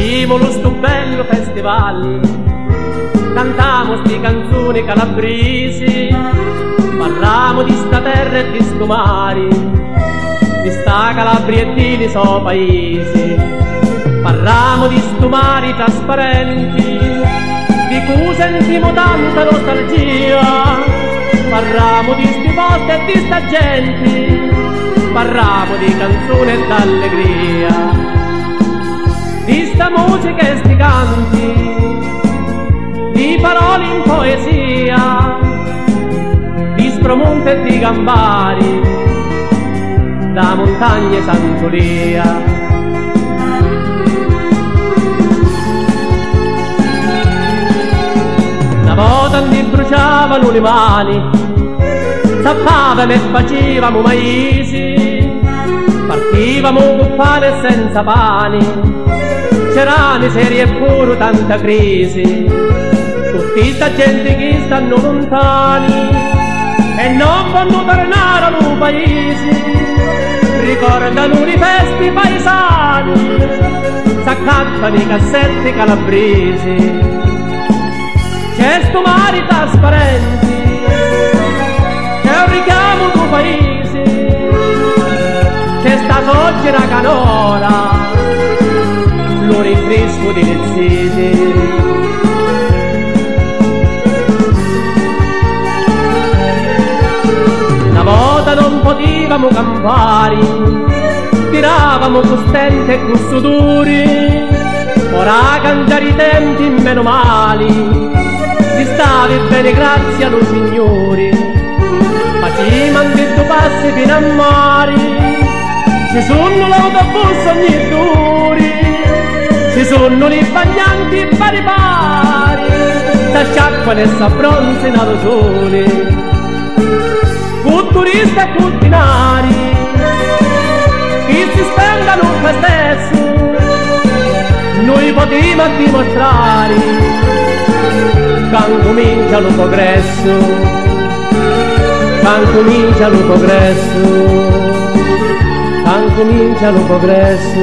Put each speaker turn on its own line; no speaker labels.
facciamo lo sto bello festival, cantiamo sti canzoni calabresi, parliamo di sta terra e di sto mare, di sta Calabria e di so paesi, parliamo di sto mari trasparenti, di cui sentiamo tanta nostalgia, parliamo di sti posti e di sta gente, parliamo di canzoni e d'allegria, di sta musica e sti canti, di parole in poesia, di spromonte e di gambari, da montagne Santolia. Una volta mi bruciavano le mani, zappavamo e facevamo maisi, partivamo con pane senza pani, c'era miseria e pure tanta crisi, tutti sta gente che stanno lontani e non vanno tornare al paese, ricordano i festi paesani, s'accappano i cassetti calabresi, c'è sto mare trasparenti, c'è un richiamo del paese, c'è sta soggera canora, lo rinfresco di lezzete. Una volta non potevamo campare, tiravamo con stente e con sudori, ora cambiare i tempi meno mali, si stavi bene grazie allo Signore, facciamo anche due passi fino a mare, ci sono l'autobus ogni duri, ci sono i bagnanti pari pari, s'acciacquano e s'abbronzano allo sole, con turisti e con dinari, che si spendano per stesso, noi potremo dimostrare che comincia il progresso, che comincia il progresso, che comincia il progresso.